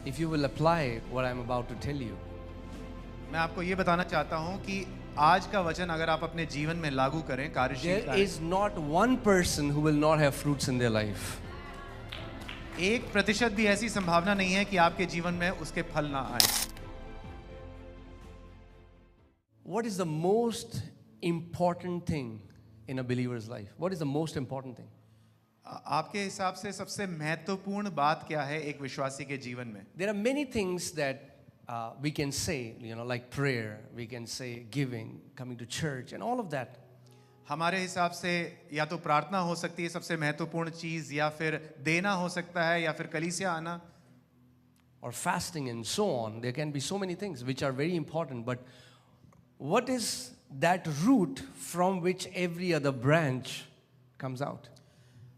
if you will apply what I'm about to tell you, मैं आपको ये बताना चाहता हूँ कि आज का वचन अगर आप अपने जीवन में लागू करें कार्यशील there is not one person who will not have fruits in their life. 1% भी ऐसी संभावना नहीं है कि आपके जीवन में उसके फल ना आए। What is the most important thing in a believer's life? What is the most important thing? आपके हिसाब से सबसे महत्वपूर्ण बात क्या है एक विश्वासी के जीवन में? There are many things that we can say, like prayer, we can say giving, coming to church, and all of that. हमारे हिसाब से या तो प्रार्थना हो सकती है सबसे महत्वपूर्ण चीज, या फिर देना हो सकता है, या फिर कलीसिया आना, or fasting and so on. There can be so many things which are very important, but what is that root from which every other branch comes out?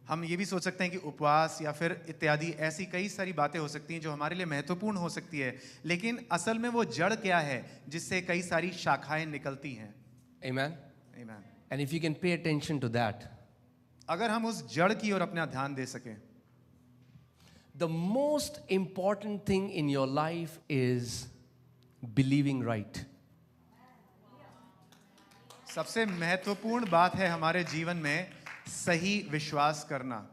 हम ये भी सोच सकते हैं कि उपवास या फिर इत्यादि ऐसी कई सारी बातें हो सकती हैं जो हमारे लिए महत्वपूर्ण हो सकती है, लेकिन असल में वो जड़ क्या है जिससे कई सारी शाखाएं निकलती हैं? Amen? Amen. And if you can pay attention to that, अगर हम उस जड़ की ओर अपना ध्यान दे सकें, the most important thing in your life is believing right. सबसे महत्वपूर्ण बात है हमारे जीवन में सही विश्वास करना।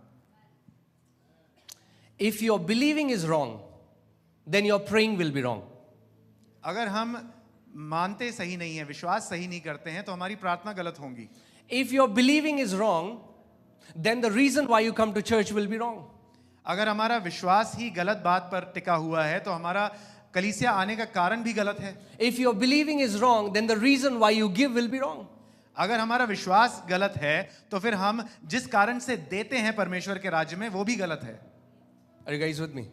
If your believing is wrong, then your praying will be wrong. अगर हम मानते सही नहीं है, विश्वास सही नहीं करते हैं, तो हमारी प्रार्थना गलत होंगी। If your believing is wrong, then the reason why you come to church will be wrong. अगर हमारा विश्वास ही गलत बात पर टिका हुआ है तो हमारा कलीसिया आने का कारण भी गलत है। If your believing is wrong, then the reason why you give will be wrong. अगर हमारा विश्वास गलत है तो फिर हम जिस कारण से देते हैं परमेश्वर के राज्य में वो भी गलत है। Are you guys with me?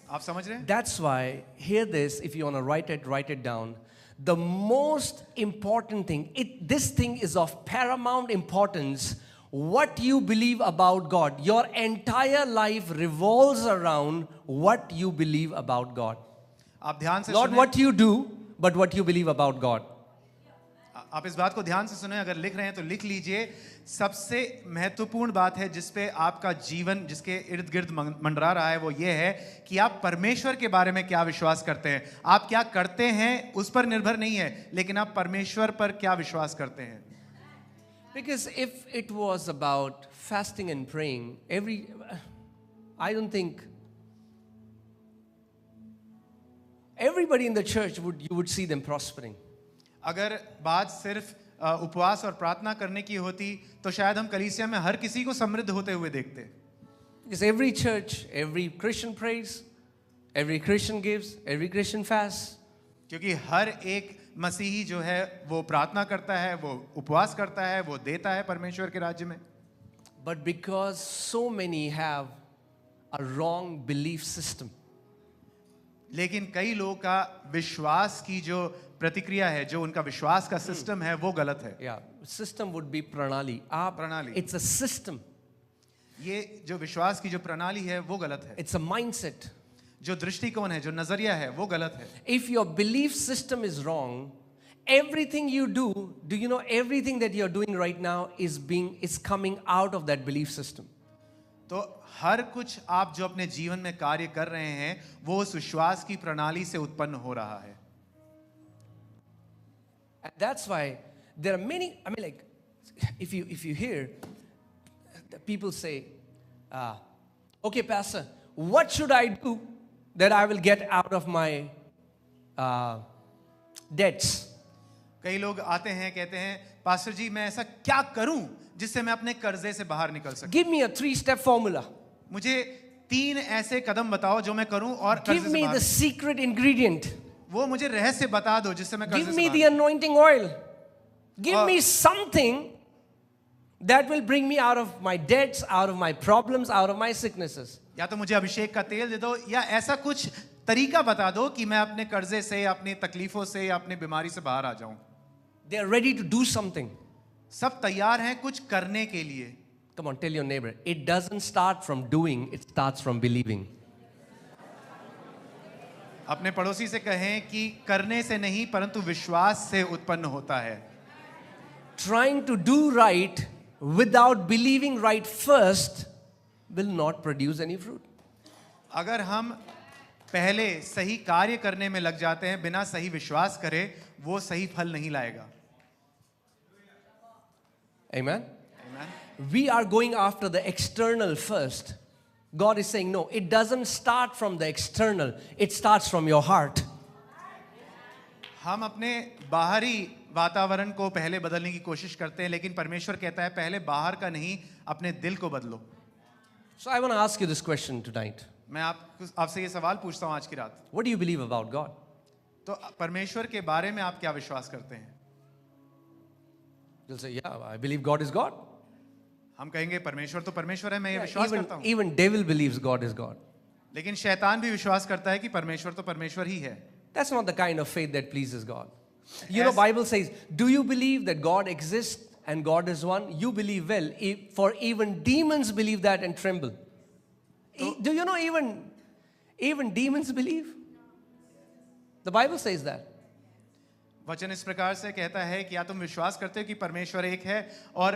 आप समझ रहे हैं? That's why, hear this, if you want to write it down. The most important thing, this thing is of paramount importance. What you believe about God, your entire life revolves around what you believe about God. आप ध्यान से Not सुनें। what you do, but what you believe about God. आप इस बात को ध्यान से सुने, अगर लिख रहे हैं तो लिख लीजिए। सबसे महत्वपूर्ण बात है जिसपे आपका जीवन जिसके इर्द गिर्द मंडरा रहा है वो ये है कि आप परमेश्वर के बारे में क्या विश्वास करते हैं। आप क्या करते हैं उस पर निर्भर नहीं है, लेकिन आप परमेश्वर पर क्या विश्वास करते हैं। Because if it was about fasting and praying, I don't think everybody in the church you would see them prospering. अगर बात सिर्फ उपवास और प्रार्थना करने की होती तो शायद हम कलीसिया में हर किसी को समृद्ध होते हुए देखते। Because every church, every Christian prays, every Christian gives, every Christian fasts. क्योंकि हर एक मसीही जो है वो प्रार्थना करता है, वो उपवास करता है, वो देता है परमेश्वर के राज्य में। But because so many have a wrong belief system, लेकिन कई लोगों का विश्वास की जो प्रतिक्रिया है, जो उनका विश्वास का सिस्टम है वो गलत है। yeah, system would be pranali. प्रणाली। It's a system. ये जो विश्वास की जो प्रणाली है वो गलत है। It's a mindset. जो दृष्टिकोण है, जो नजरिया है वो गलत है। If your belief system is wrong, everything you do you know everything that you're doing right now is coming out of that belief system. तो हर कुछ आप जो अपने जीवन में कार्य कर रहे हैं वो उस विश्वास की प्रणाली से उत्पन्न हो रहा है। And that's why there are many, if you hear the people say, okay, Pastor, what should I do that I will get out of my debts? कई लोग आते हैं कहते हैं, पास्टर जी मैं ऐसा क्या करूं जिससे मैं अपने कर्जे से बाहर निकल सकूं? Give me a 3-step formula. मुझे 3 ऐसे कदम बताओ जो मैं करूं और कर्जे Give से me बाहर। the secret ingredient. वो मुझे रहस्य बता दो जिससे मैं कर्जे Give से me बाहर। the anointing oil. Give me something that will bring me out of my debts, out of my problems, out of my sicknesses. या तो मुझे अभिषेक का तेल दे दो, या ऐसा कुछ तरीका बता दो कि मैं अपने कर्जे से, अपनी तकलीफों से या अपनी बीमारी से बाहर आ जाऊं। They are ready to do something. सब तैयार हैं कुछ करने के लिए। Come on, tell your neighbor. It doesn't start from doing, it starts from believing. अपने पड़ोसी से कहें कि करने से नहीं परंतु विश्वास से उत्पन्न होता है। Trying to do right without believing right first will not produce any fruit. अगर हम पहले सही कार्य करने में लग जाते हैं बिना सही विश्वास करे, वो सही फल नहीं लाएगा. Amen. Amen. We are going after the external first. God is saying, no, it doesn't start from the external, it starts from your heart. हम अपने बाहरी वातावरण को पहले बदलने की कोशिश करते हैं, लेकिन परमेश्वर कहता है पहले बाहर का नहीं, अपने दिल को बदलो. So I want to ask you this question tonight. मैं आपसे ये सवाल पूछता हूँ आज की रात. What do you believe about God? तो परमेश्वर के बारे में आप क्या विश्वास करते हैं? You'll say, yeah, I believe God is God. हम कहेंगे परमेश्वर तो परमेश्वर है, मैं ये विश्वास करता हूँ. Even devil believes God is God. लेकिन शैतान भी विश्वास करता है कि परमेश्वर तो परमेश्वर ही है. That's not the kind of faith that pleases God. You know, Bible says, do you believe that God exists and God is one? You believe well, for even demons believe that and tremble. Do you know even demons believe? The Bible says that. वचन इस प्रकार से कहता है कि या तुम विश्वास करते हो कि परमेश्वर एक है, और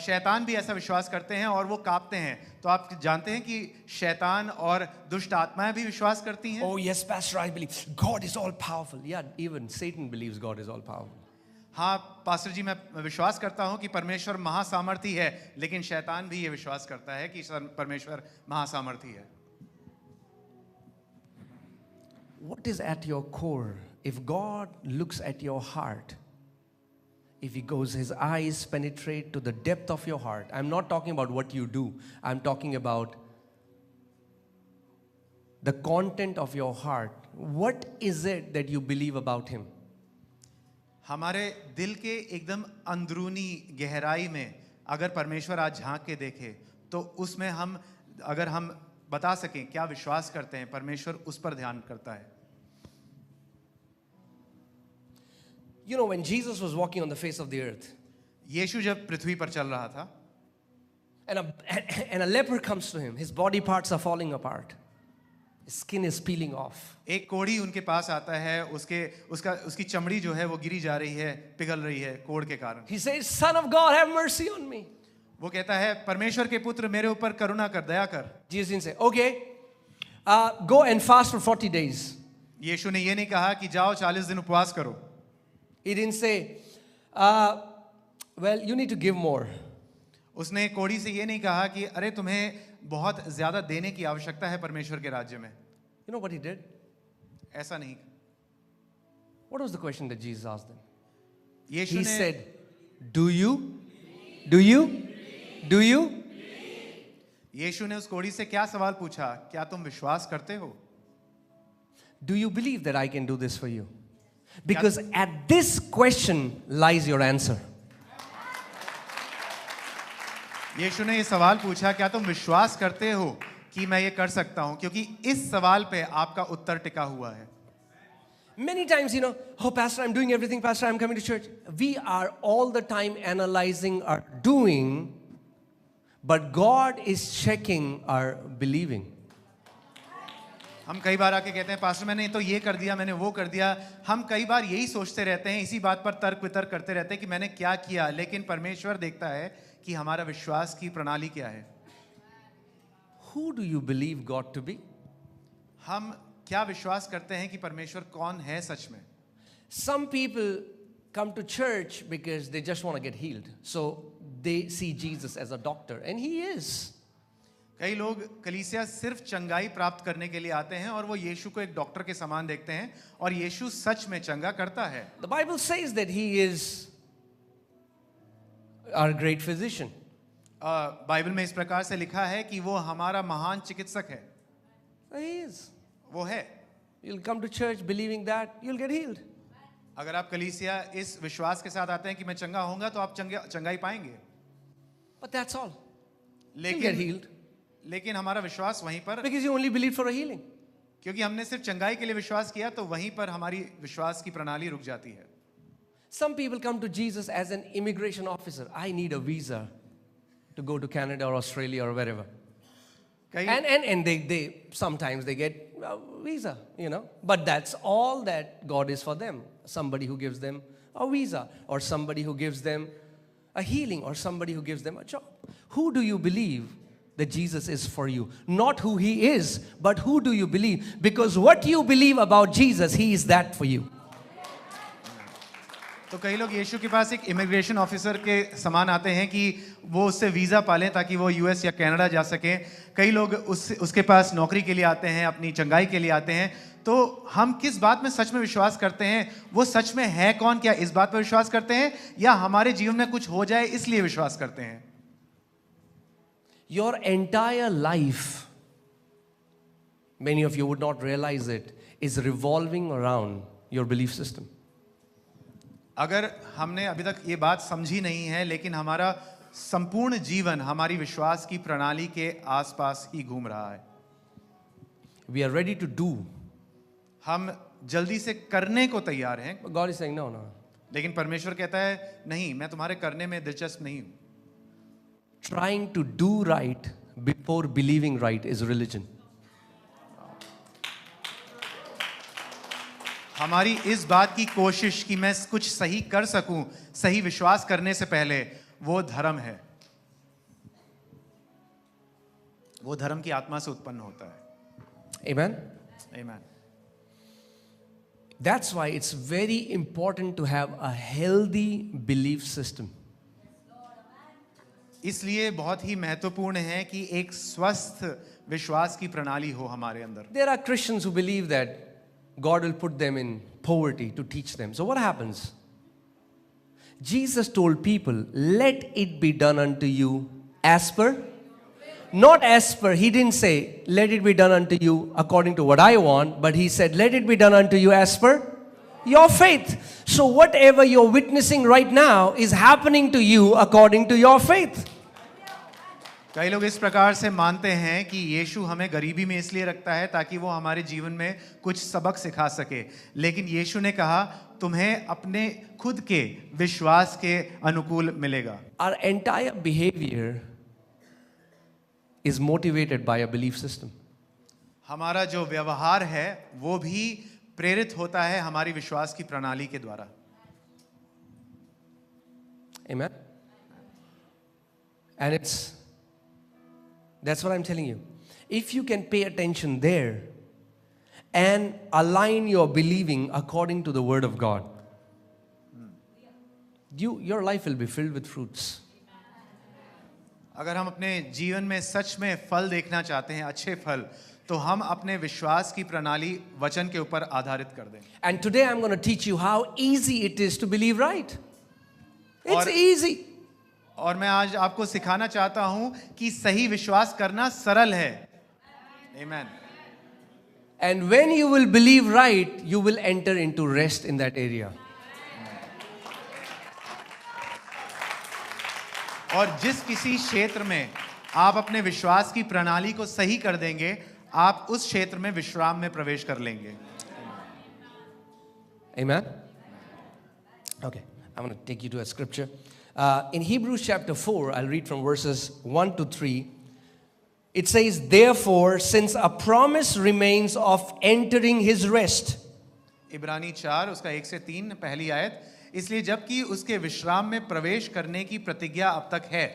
शैतान भी ऐसा विश्वास करते हैं और वो कांपते हैं. तो आप जानते हैं कि शैतान और दुष्ट आत्माएं भी विश्वास करती हैं. Oh yes, Pastor, I believe God is all powerful. Yeah, even Satan believes God is all powerful. हाँ पास्टर जी, मैं विश्वास करता हूँ कि परमेश्वर महासामर्थी है, लेकिन शैतान भी ये विश्वास करता है कि परमेश्वर महासामर्थी है. What is at your core? If God looks at your heart, if He goes, His eyes penetrate to the depth of your heart. I'm not talking about what you do. I'm talking about the content of your heart. What is it that you believe about Him? हमारे दिल के एकदम अंदरूनी गहराई में अगर परमेश्वर आज झांक के देखे, तो उसमें अगर हम बता सकें क्या विश्वास करते हैं, परमेश्वर उस पर ध्यान करता है. You know, when Jesus was walking on the face of the earth, यीशु जब पृथ्वी पर चल रहा था, and a leper comes to Him, his body parts are falling apart, his skin is peeling off. एक कोढ़ी उनके पास आता है, उसकी चमड़ी जो है वो गिरी जा रही है, पिघल रही है कोढ़ के कारण. He says, Son of God, have mercy on me. वो कहता है परमेश्वर के पुत्र मेरे ऊपर करुणा कर, दया कर. Jesus didn't say, okay, go and fast for 40 days. यीशु ने ये नहीं कहा कि जाओ 40 दिन उपवास करो. He didn't say, well, you need to give more. उसने कोढ़ी से ये नहीं कहा कि अरे तुम्हें बहुत ज्यादा देने की आवश्यकता है परमेश्वर के राज्य में. You know what he did? ऐसा नहीं. What was the question that Jesus asked them? Yeshu He ने said, do you? Do you? Do you? यीशु ने उस कोढ़ी से क्या सवाल पूछा? क्या तुम विश्वास करते हो? Do you believe that I can do this for you? Because at this question lies your answer. यीशु ने ये सवाल पूछा, क्या तुम विश्वास करते हो कि मैं ये कर सकता हूं? क्योंकि इस सवाल पे आपका उत्तर टिका हुआ है. Many times, you know, oh, Pastor, I'm doing everything. Pastor, I'm coming to church. We are all the time analyzing our doing, but God is checking our believing. हम कई बार आके कहते हैं पास्टर मैंने तो ये कर दिया, मैंने वो कर दिया. हम कई बार यही सोचते रहते हैं, इसी बात पर तर्क वितर्क करते रहते हैं कि मैंने क्या किया, लेकिन परमेश्वर देखता है कि हमारा विश्वास की प्रणाली क्या है. Who do you believe God to be? हम क्या विश्वास करते हैं कि परमेश्वर कौन है सच में? Some people come to church because they just want to get healed. So they see Jesus as a doctor, and He is. कई लोग कलीसिया सिर्फ चंगाई प्राप्त करने के लिए आते हैं और वो यीशु को एक डॉक्टर के समान देखते हैं, और यीशु सच में चंगा करता है. The Bible says that He is our great physician. Bible में इस प्रकार से लिखा है कि वो हमारा महान चिकित्सक है. He is. वो है. You'll come to church believing that, you'll get healed. अगर आप कलीसिया इस विश्वास के साथ आते हैं कि मैं चंगा होऊंगा, तो आप चंगाई पाएंगे. But that's all. You'll get healed. लेकिन हमारा विश्वास वहीं पर, Because you only believed for a healing. क्योंकि हमने सिर्फ चंगाई के लिए विश्वास किया, तो वहीं पर हमारी विश्वास की प्रणाली रुक जाती है. Some people come to Jesus as an immigration officer. I need a visa to go to Canada or Australia or wherever. And they sometimes they get a visa, you know. But that's all that God is for them. Somebody who gives them a visa, or somebody who gives them a healing, or somebody who gives them a job. Who do you believe that Jesus is for you. Not who he is, but who do you believe? Because what you believe about Jesus, he is that for you. तो कई लोग यीशु के पास एक immigration officer के समान आते हैं कि वो उससे वीज़ा पालें ताकि वो यूएस या कनाडा जा सकें. कई लोग उसके पास नौकरी के लिए आते हैं, अपनी चंगाई के लिए आते हैं. तो हम किस बात में सच में विश्वास करते हैं? वो सच में है कौन? क्या इस बात पर विश्वास करते हैं या हमारे जीवन में कुछ हो जाए इसलिए विश्वास करते हैं? Your entire life, many of you would not realize it, is revolving around your belief system. अगर हमने अभी तक ये बात समझी नहीं है, लेकिन हमारा संपूर्ण जीवन हमारी विश्वास की प्रणाली के आसपास ही घूम रहा है. We are ready to do. हम जल्दी से करने को तैयार हैं, But God is saying, no, no. लेकिन परमेश्वर कहता है नहीं, मैं तुम्हारे करने में दिलचस्प नहीं हूं. Trying to do right before believing right is religion. हमारी इस बात की कोशिश कि मैं कुछ सही कर सकूं, सही विश्वास करने से पहले, वो धर्म है. वो धर्म की आत्मा से उत्पन्न होता है. Amen? Amen. That's why it's very important to have a healthy belief system. इसलिए बहुत ही महत्वपूर्ण है कि एक स्वस्थ विश्वास की प्रणाली हो हमारे अंदर. There are Christians who believe that God will put them in poverty to teach them. So what happens? Jesus told people, let it be done unto you as per. Not as per. He didn't say, let it be done unto you according to what I want, but he said, let it be done unto you as per your faith. So whatever you're witnessing right now is happening to you according to your faith. कई लोग इस प्रकार से मानते हैं कि यीशु हमें गरीबी में इसलिए रखता है ताकि वो हमारे जीवन में कुछ सबक सिखा सके. लेकिन यीशु ने कहा, तुम्हें अपने खुद के विश्वास के अनुकूल मिलेगा. Our entire behavior is motivated by a belief system. हमारा जो व्यवहार है वो भी प्रेरित होता है हमारी विश्वास की प्रणाली के द्वारा. Amen. And that's what I'm telling you. If you can pay attention there and align your believing according to the word of God, your life will be filled with fruits. अगर हम अपने जीवन में सच में फल देखना चाहते हैं, अच्छे फल, तो हम अपने विश्वास की प्रणाली वचन के ऊपर आधारित कर दें. And today I'm going to teach you how easy it is to believe right. It's easy. और मैं आज आपको सिखाना चाहता हूं कि सही विश्वास करना सरल है. Amen. And when you will believe right, you will enter into rest in that area. और जिस किसी क्षेत्र में आप अपने विश्वास की प्रणाली को सही कर देंगे, आप उस क्षेत्र में विश्राम में प्रवेश कर लेंगे. Amen. Okay, I'm going to take you to a scripture. In Hebrews chapter 4, I'll read from verses 1 to 3. It says, therefore, since a promise remains of entering his rest. इब्रानी 4 उसका 1 से 3 पहली आयत. इसलिए जबकि उसके विश्राम में प्रवेश करने की प्रतिज्ञा अब तक है.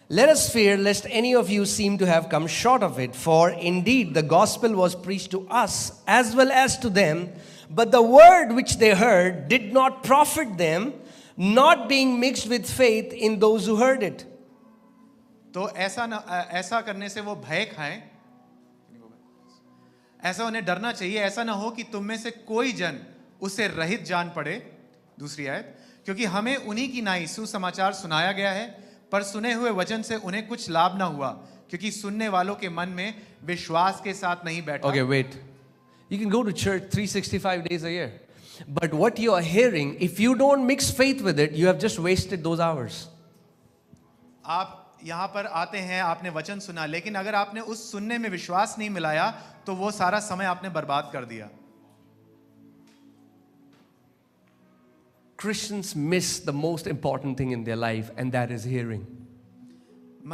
Let us fear lest any of you seem to have come short of it, for indeed the gospel was preached to us as well as to them, but the word which they heard did not profit them, not being mixed with faith in those who heard it. तो ऐसा करने से वो भय खाएं, ऐसा उन्हें डरना चाहिए, ऐसा ना हो कि तुम में से कोई जन उससे रहित जान पड़े. दूसरी आयत, क्योंकि हमें उन्हीं की नाई सुसमाचार सुनाया गया है, पर सुने हुए वचन से उन्हें कुछ लाभ ना हुआ, क्योंकि सुनने वालों के मन में विश्वास के साथ नहीं बैठा. Okay, wait. You can go to church 365 days a year. But what you are hearing, if you don't mix faith with it, you have just wasted those hours. आप यहाँ पर आते हैं, आपने वचन सुना, लेकिन अगर आपने उस सुनने में विश्वास नहीं मिलाया, तो वो सारा समय आपने बर्बाद कर दिया. Christians miss the most important thing in their life, and that is hearing.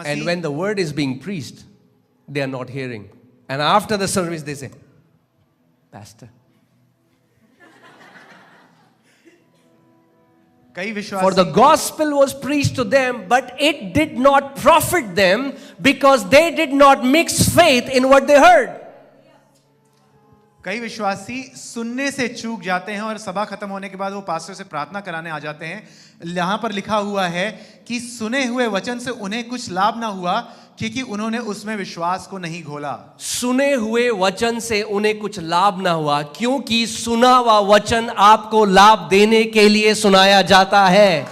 And when the word is being preached, they are not hearing. And after the service, they say, Pastor. For the gospel was preached to them, but it did not profit them, because they did not mix faith in what they heard. कई विश्वासी सुनने से चूक जाते हैं और सभा खत्म होने के बाद वो पास्टर से प्रार्थना कराने आ जाते हैं। यहाँ पर लिखा हुआ है कि सुने हुए वचन से उन्हें कुछ लाभ ना हुआ क्योंकि उन्होंने उसमें विश्वास को नहीं घोला। सुने हुए वचन से उन्हें कुछ लाभ ना हुआ क्योंकि सुना हुआ वचन आपको लाभ देने के लिए सुनाया जाता है।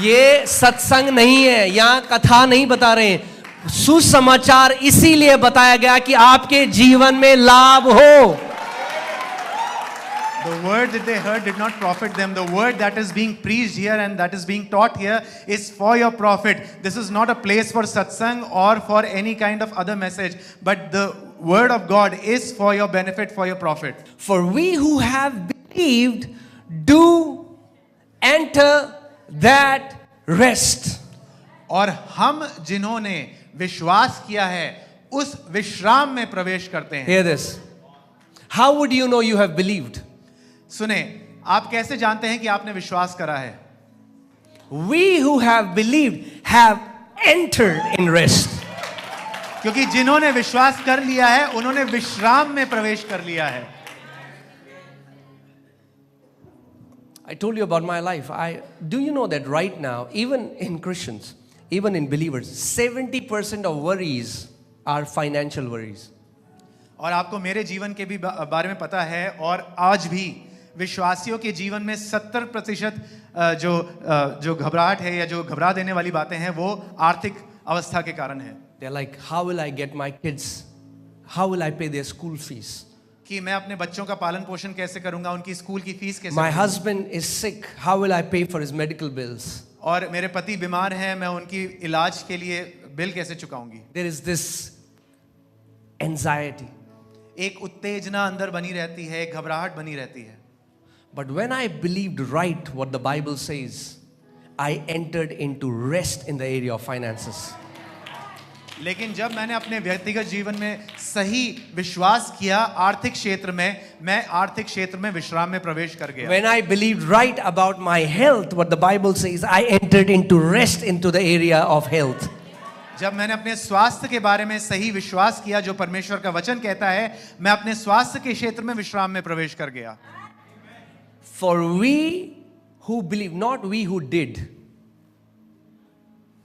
ये सत्संग नहीं है, यहां कथा नहीं बता रहे हैं। सुसमाचार इसीलिए बताया गया कि आपके जीवन में लाभ हो। The word that they heard did not profit them. The word that is being preached here and that is being taught here is for your profit. This is not a place for satsang or for any kind of other message, but the word of God is for your benefit, for your profit. For we who have believed do enter that rest. और हम जिन्होंने विश्वास किया है उस विश्राम में प्रवेश करते हैं। Hear this. How would you know you have believed? सुने, आप कैसे जानते हैं कि आपने विश्वास करा है? We who have believed have entered in rest. क्योंकि जिन्होंने विश्वास कर लिया है उन्होंने विश्राम में प्रवेश कर लिया है। I told you about my life. Do you know that right now, even in Christians, even in believers, 70% of worries are financial worries. और आपको मेरे जीवन के भी बारे में पता है और आज भी विश्वासियों के जीवन में 70% जो घबराहट है या जो घबरा देने वाली बातें हैं वो आर्थिक अवस्था के कारण है। They're like, how will I get my kids? How will I pay their school fees? कि मैं अपने बच्चों का पालन पोषण कैसे करूंगा, उनकी स्कूल की फीस कैसे My करूंगा? husband is sick. How will I pay for his medical bills? और मेरे पति बीमार हैं, मैं उनकी इलाज के लिए बिल कैसे चुकाऊंगी? There is this anxiety. एक उत्तेजना अंदर बनी रहती है, एक घबराहट बनी रहती है। But when I believed right what the Bible says, I entered into rest in the area of finances. लेकिन जब मैंने अपने व्यक्तिगत जीवन में सही विश्वास किया आर्थिक क्षेत्र में, मैं आर्थिक क्षेत्र में विश्राम में प्रवेश कर गया। When I believed right about my health, what the Bible says, I entered into rest into the area of health. जब मैंने अपने स्वास्थ्य के बारे में सही विश्वास किया जो परमेश्वर का वचन कहता है, मैं अपने स्वास्थ्य के क्षेत्र में विश्राम में प्रवेश कर गया। For we who believe, not we who did,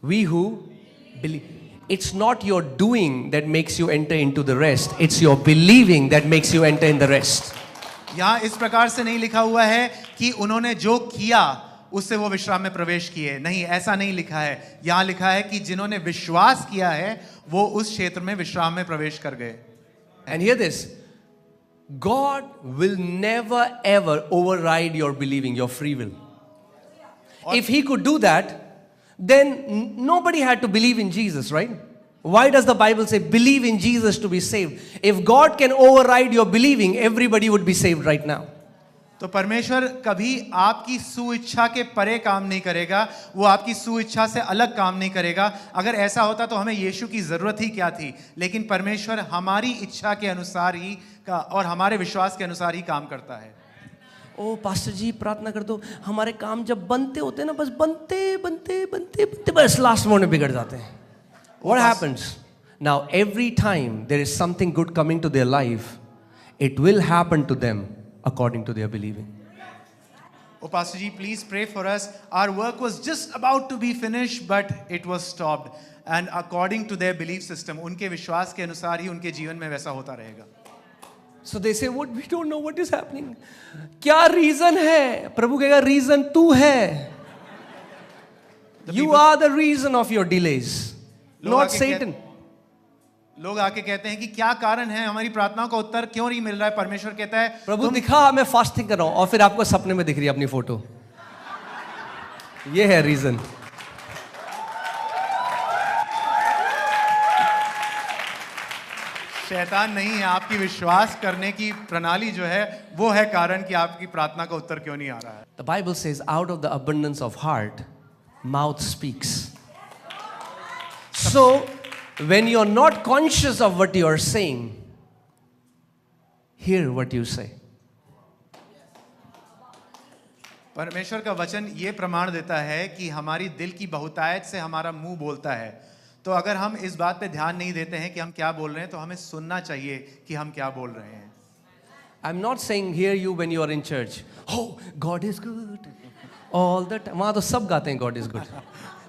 we who believe. It's not your doing that makes you enter into the rest. It's your believing that makes you enter in the rest. यहाँ इस प्रकार से नहीं लिखा हुआ है कि उन्होंने जो किया उससे वो विश्राम में प्रवेश किए, नहीं, ऐसा नहीं लिखा है। यहाँ लिखा है कि जिन्होंने विश्वास किया है वो उस क्षेत्र में विश्राम में प्रवेश कर गए। And hear this, God will never ever override your believing, your free will. If He could do that, then nobody had to believe in Jesus, right? Why does the Bible say believe in Jesus to be saved? If God can override your believing, everybody would be saved right now. तो परमेश्वर कभी आपकी सुइच्छा के परे काम नहीं करेगा, वो आपकी सुइच्छा से अलग काम नहीं करेगा। अगर ऐसा होता तो हमें यीशु की जरूरत ही क्या थी? लेकिन परमेश्वर हमारी इच्छा के अनुसार ही का और हमारे विश्वास के अनुसार ही काम करता है। ओ पास्टर जी प्रार्थना कर दो, हमारे काम जब बनते होते हैं ना, बस बनते बस लास्ट मोमेंट में बिगड़ जाते हैं। What happens? Now every time there is something good coming to their life, it will happen to them according to their believing. Oh Pastor ji, please pray for us. Our work was just about to be finished, but it was stopped. And according to their belief system, उनके विश्वास के अनुसार ही उनके जीवन में वैसा होता रहेगा। So they say, what? We don't know what is happening. क्या reason है? प्रभु कहेगा reason तू है. You are the reason of your delays, not Satan. लोग आके कहते हैं कि क्या कारण है, हमारी प्रार्थनाओं का उत्तर क्यों नहीं मिल रहा है? परमेश्वर कहता है प्रभु दिखा मैं फास्टिंग कर रहा हूं, और फिर आपको सपने में दिख रही है अपनी फोटो। ये है रीजन। शैतान नहीं है, आपकी विश्वास करने की प्रणाली जो है वो है कारण कि आपकी प्रार्थना का उत्तर क्यों नहीं आ रहा है। The Bible says, out of the abundance of heart, mouth speaks. So, when you're not conscious of what you're saying, hear what you say. परमेश्वर का वचन ये प्रमाण देता है कि हमारी दिल की बहुतायत से हमारा मुंह बोलता है। तो अगर हम इस बात पे ध्यान नहीं देते हैं कि हम क्या बोल रहे हैं, तो हमें सुनना चाहिए कि हम क्या बोल रहे हैं। I'm not saying hear you when you are in church. Oh, God is good. All the time. वहाँ तो सब गाते हैं God is good.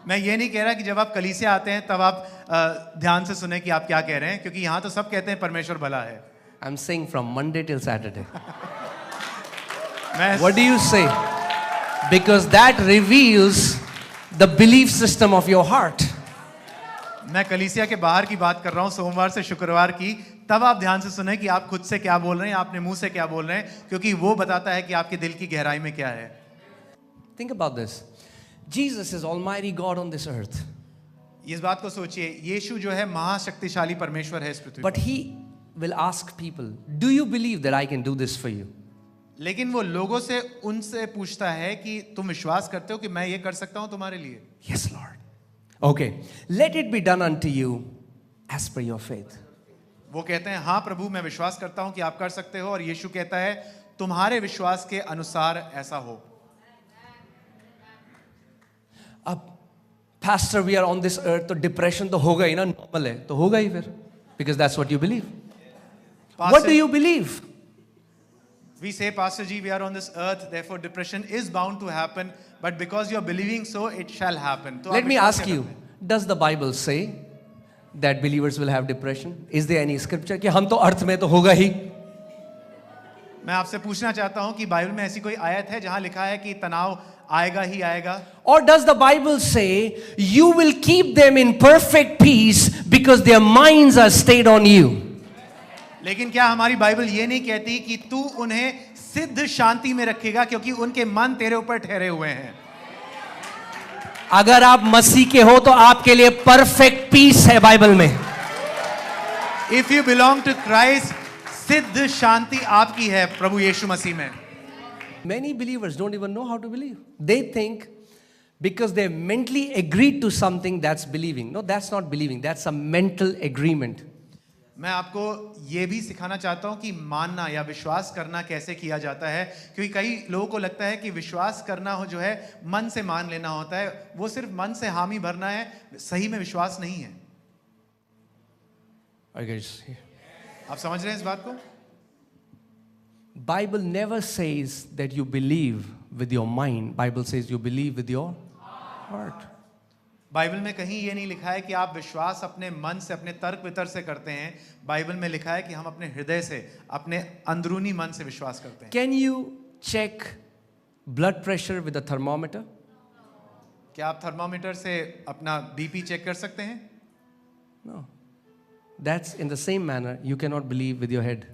मैं ये नहीं कह रहा कि जब आप कलीसिया आते हैं तब आप ध्यान से सुने कि आप क्या कह रहे हैं, क्योंकि यहाँ तो सब कहते हैं परमेश्वर भला है। I'm saying from Monday till Saturday. मैं What do you say? Because that reveals the belief system of your heart. मैं कलीसिया के बाहर की बात कर रहा हूँ, सोमवार से शुक्रवार की। तब आप ध्यान से सुने कि आप खुद से क्या बोल रहे हैं, आपने मुंह से क्या बोल रहे हैं, क्योंकि वो बताता है कि आपके दिल की गहराई में क्या है। Think about this. Jesus is Almighty God on this earth. इस बात को सोचिए, यीशु जो है महाशक्तिशाली परमेश्वर है इस पृथ्वी पर। But He will ask people, do you believe that I can do this for you? लेकिन वो लोगों से उनसे पूछता है कि तुम विश्वास करते हो कि मैं ये कर सकता हूं तुम्हारे लिए? Yes, Lord. Okay. Let it be done unto you as per your faith. वो कहते हैं हाँ प्रभु, मैं विश्वास करता हूं कि आप कर सकते हो, और यीशु कहता है तुम्हारे विश्वास के अनुसार ऐसा हो। अब pastor, we are on this earth, तो depression तो होगा ही ना, normal है, तो होगा ही फिर, because that's what you believe. What do you believe? We say, Pastor Ji, we are on this earth, therefore depression is bound to happen, but because you are believing so, it shall happen. तो Let आप me विश्वास ask क्या you, करते हैं? does the Bible say that believers will have depression? Is there any scripture कि हम तो अर्थ में तो होगा ही? मैं आपसे पूछना चाहता हूं कि बाइबल में ऐसी कोई आयत है जहां लिखा है कि तनाव आएगा ही आएगा? Or does the Bible say you will keep them in perfect peace because their minds are stayed on you? लेकिन क्या हमारी बाइबल ये नहीं कहती कि तू उन्हें सिद्ध शांति में रखेगा क्योंकि उनके मन तेरे ऊपर ठहरे हुए हैं? अगर आप मसीह के हो तो आपके लिए परफेक्ट पीस है बाइबल में। If you belong to Christ, सिद्ध शांति आपकी है प्रभु यीशु मसीह में। Many believers don't even know how to believe. They think because they mentally agreed to something, that's believing. No, that's not believing. That's a mental agreement. मैं आपको ये भी सिखाना चाहता हूं कि मानना या विश्वास करना कैसे किया जाता है, क्योंकि कई लोगों को लगता है कि विश्वास करना हो जो है मन से मान लेना होता है। वो सिर्फ मन से हामी भरना है, सही में विश्वास नहीं है। I guess आप समझ रहे हैं इस बात को? Bible never says that you believe with your mind. Bible says you believe with your heart. Bible में कहीं ये नहीं लिखा है कि आप विश्वास अपने मन से, अपने तर्क वितर्क से करते हैं। बाइबल में लिखा है कि हम अपने हृदय से, अपने अंदरूनी मन से विश्वास करते हैं। Can you check blood pressure with a thermometer? क्या आप थर्मामीटर से अपना बीपी चेक कर सकते हैं? No. That's in the same manner you cannot believe with your head.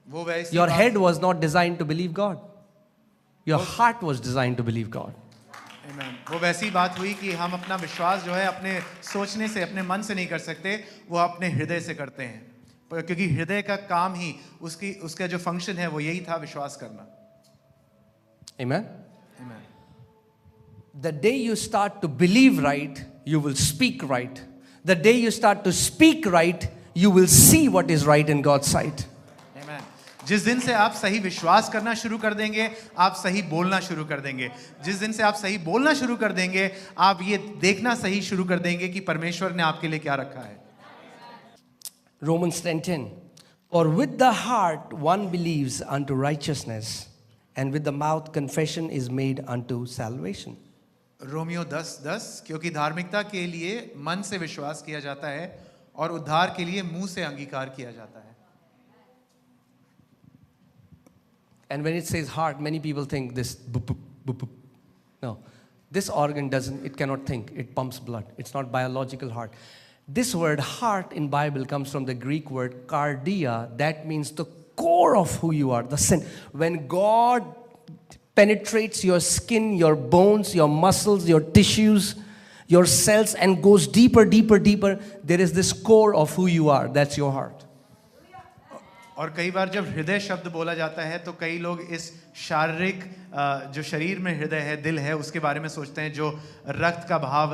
वो वैसी Your बात- head was not designed to believe God. Your heart was designed to believe God. Amen. वो वैसी बात हुई कि हम अपना विश्वास जो है अपने सोचने से, अपने मन से नहीं कर सकते, वो अपने हृदय से करते हैं, क्योंकि हृदय का काम ही उसका जो फंक्शन है वो यही था, विश्वास करना। Amen? Amen. The day you start to believe right, you will speak right. The day you start to speak right, you will see what is right in God's sight. Amen. जिस दिन से आप सही विश्वास करना शुरू कर देंगे, आप सही बोलना शुरू कर देंगे। जिस दिन से आप सही बोलना शुरू कर देंगे, आप ये देखना सही शुरू कर देंगे कि परमेश्वर ने आपके लिए क्या रखा है। Romans 10:10. For with the heart one believes unto righteousness, and with the mouth confession is made unto salvation. Romeo 10:10, क्योंकि धार्मिकता के लिए मन से विश्वास किया जाता है और उद्धार के लिए मुंह से अंगीकार किया जाता है। And when it says heart, many people think this boop, boop, boop, boop. No, this organ doesn't, it cannot think, it pumps blood. It's not biological heart. This word heart in Bible comes from the Greek word cardia. That means the core of who you are, the sin. When God penetrates your skin, your bones, your muscles, your tissues, your cells, and goes deeper, deeper, deeper, there is this core of who you are. That's your heart. और कई बार जब हृदय शब्द बोला जाता है तो कई लोग इस शारीरिक जो शरीर में हृदय है, दिल है, उसके बारे में सोचते हैं, जो रक्त का भाव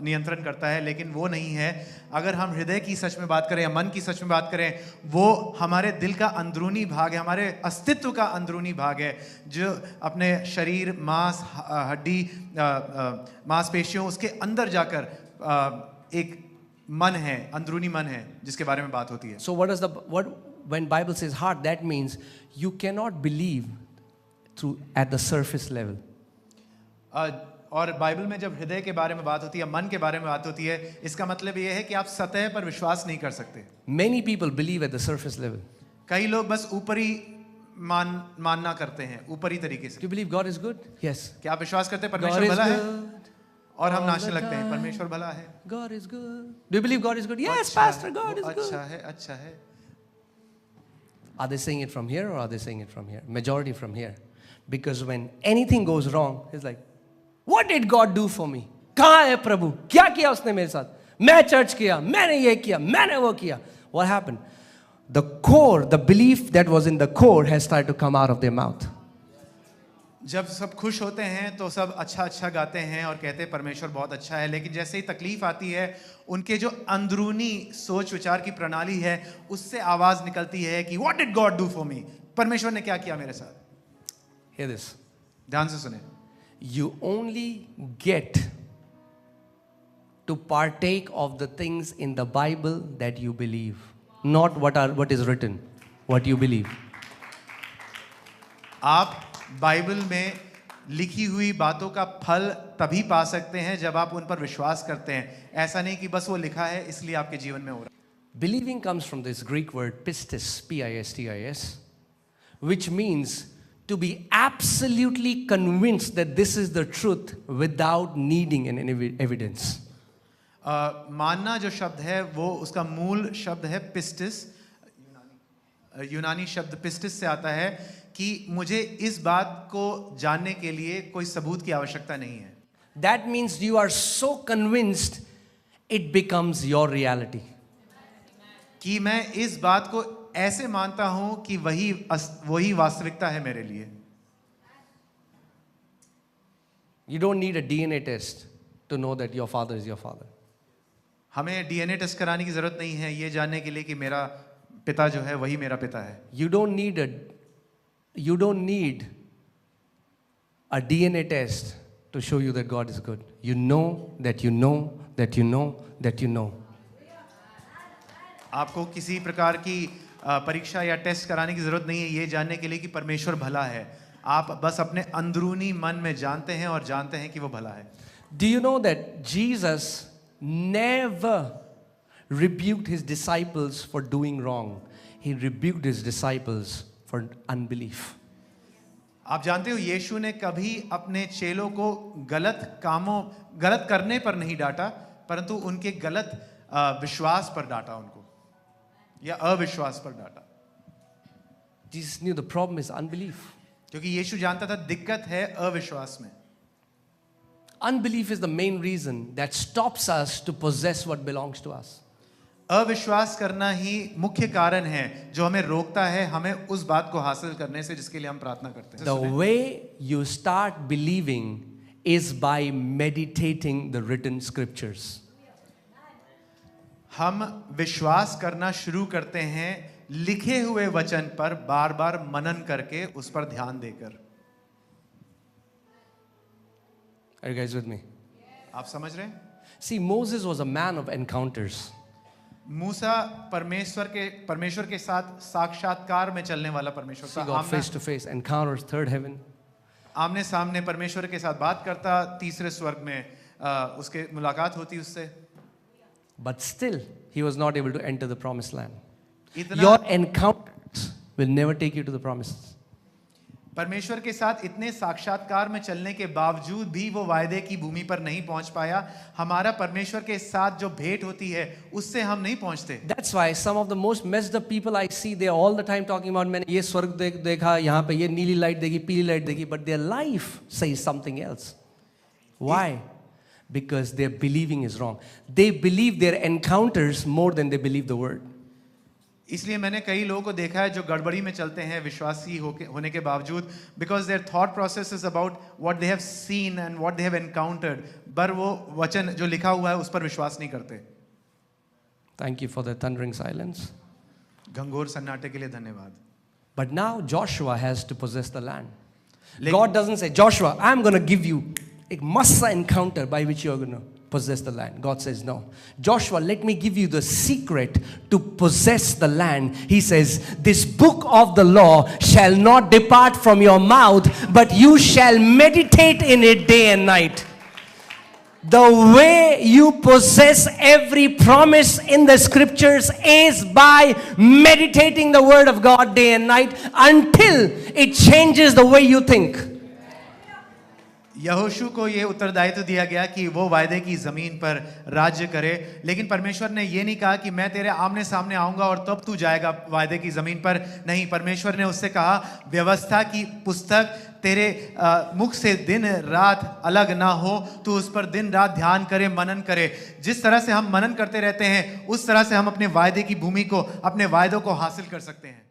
नियंत्रण करता है, लेकिन वो नहीं है। अगर हम हृदय की सच में बात करें या मन की सच में बात करें, वो हमारे दिल का अंदरूनी भाग है, हमारे अस्तित्व का अंदरूनी भाग है, जो अपने शरीर, मांस, हड्डी, मांसपेशियों, उसके अंदर जाकर एक मन है, अंदरूनी मन है, जिसके बारे में बात होती है। So when Bible says heart, that means you cannot believe at the surface level. और बाइबल में जब हृदय के बारे में बात होती है, मन के बारे में बात होती है, इसका मतलब ये है कि आप सतह पर विश्वास नहीं कर सकते। Many people believe at the surface level. कई लोग बस ऊपरी मानना करते हैं, ऊपरी तरीके से। Do you believe God is good? Yes. क्या आप विश्वास करते हैं परमेश्वर God is भला है? good. और हम all नाचने the लगते हैं, time. परमेश्वर भला है। God is good. Do you believe God is good? Yes, अच्छा Pastor, है, God वो is good. अच्छा है, अच्छा है। Are they saying it from here or are they saying it from here? Majority from here. Because when anything goes wrong, it's like, what did God do for me? कहाँ है प्रभु? क्या किया उसने मेरे साथ? मैं चर्च किया, मैंने ये किया, मैंने वो किया. What happened? The core, the belief that was in the core has started to come out of their mouth. जब सब खुश होते हैं तो सब अच्छा अच्छा गाते हैं और कहते हैं परमेश्वर बहुत अच्छा है, लेकिन जैसे ही तकलीफ आती है, उनके जो अंदरूनी सोच विचार की प्रणाली है, उससे आवाज निकलती है कि what did God do for me? परमेश्वर ने क्या किया मेरे साथ? Hear this. ध्यान से सुने। You only get to partake of the things in the Bible that you believe, not what is written, what you believe. आप बाइबल में लिखी हुई बातों का फल तभी पा सकते हैं जब आप उन पर विश्वास करते हैं। ऐसा नहीं कि बस वो लिखा है इसलिए आपके जीवन में हो रहा है। Believing comes from this Greek word pistis, P-I-S-T-I-S, which means to be absolutely convinced that this is the truth without needing an evidence. मानना जो शब्द है वो उसका मूल शब्द है पिस्टिस, यूनानी शब्द पिस्टिस से आता है कि मुझे इस बात को जानने के लिए कोई सबूत की आवश्यकता नहीं है। That means you are so convinced it becomes your reality. कि मैं इस बात को ऐसे मानता हूं कि वही वास्तविकता है मेरे लिए। You don't need a DNA test to know that your father is your father. हमें डीएनए टेस्ट कराने की जरूरत नहीं है ये जानने के लिए कि मेरा पिता जो है वही मेरा पिता है। You don't need a DNA test to show you that God is good. You know that you know that you know that you know. आपको किसी प्रकार की परीक्षा या टेस्ट कराने की जरूरत नहीं है ये जानने के लिए कि परमेश्वर भला है। आप बस अपने अंदरूनी मन में जानते हैं और जानते हैं कि वो भला है। Do you know that Jesus never rebuked his disciples for doing wrong? He rebuked his disciples for unbelief. आप जानते हो यीशु ने कभी अपने चेलों को गलत करने पर नहीं डांटा, परंतु उनके गलत विश्वास पर डांटा उनको, या अविश्वास पर डांटा। Jesus knew the problem is unbelief. क्योंकि यीशु जानता था दिक्कत है अविश्वास में। Unbelief is the main reason that stops us to possess what belongs to us. अविश्वास करना ही मुख्य कारण है जो हमें रोकता है हमें उस बात को हासिल करने से जिसके लिए हम प्रार्थना करते हैं। The way you start believing is by meditating the written scriptures. हम विश्वास करना शुरू करते हैं लिखे हुए वचन पर बार बार मनन करके उस पर ध्यान देकर। Are you guys with me? आप समझ रहे हैं? See, Moses was a man of encounters. मूसा परमेश्वर के साथ साक्षात्कार में चलने वाला परमेश्वर See था। God face to face, encounters, third heaven. आमने सामने परमेश्वर के साथ बात करता, तीसरे स्वर्ग में उसके मुलाकात होती उससे। But still, he was not able to enter the promised land. इतना Your encounters will never take you to the promises. परमेश्वर के साथ इतने साक्षात्कार में चलने के बावजूद भी वो वायदे की भूमि पर नहीं पहुंच पाया। हमारा परमेश्वर के साथ जो भेंट होती है उससे हम नहीं पहुंचते। That's why some of the most messed up people I see, they are all the time talking about मैंने ये स्वर्ग देखा, यहाँ पे ये नीली लाइट देखी, पीली लाइट देखी, but their life says something else. Why? Because their believing is wrong. They believe their encounters more than they believe the word. इसलिए मैंने कई लोगों को देखा है जो गड़बड़ी में चलते हैं विश्वासी होने के बावजूद, because there thought process is about what they have seen and what they have encountered, पर वो वचन जो लिखा हुआ है उस पर विश्वास नहीं करते। Thank you for the thundering silence. घंघोर सन्नाटे के लिए धन्यवाद। But now Joshua has to possess the land. लेकिन- God doesn't say, Joshua, I'm going to give you a massa encounter by which you're going to possess the land. God says, no. Joshua, let me give you the secret to possess the land. He says, this book of the law shall not depart from your mouth, but you shall meditate in it day and night. The way you possess every promise in the scriptures is by meditating the word of God day and night until it changes the way you think. यहोशू को ये उत्तरदायित्व दिया गया कि वो वायदे की जमीन पर राज्य करे, लेकिन परमेश्वर ने ये नहीं कहा कि मैं तेरे आमने सामने आऊंगा और तब तू जाएगा वायदे की जमीन पर। नहीं, परमेश्वर ने उससे कहा व्यवस्था की पुस्तक तेरे मुख से दिन रात अलग ना हो, तू उस पर दिन रात ध्यान करे, मनन करे। जिस तरह से हम मनन करते रहते हैं उस तरह से हम अपने वायदे की भूमि को, अपने वायदों को हासिल कर सकते हैं।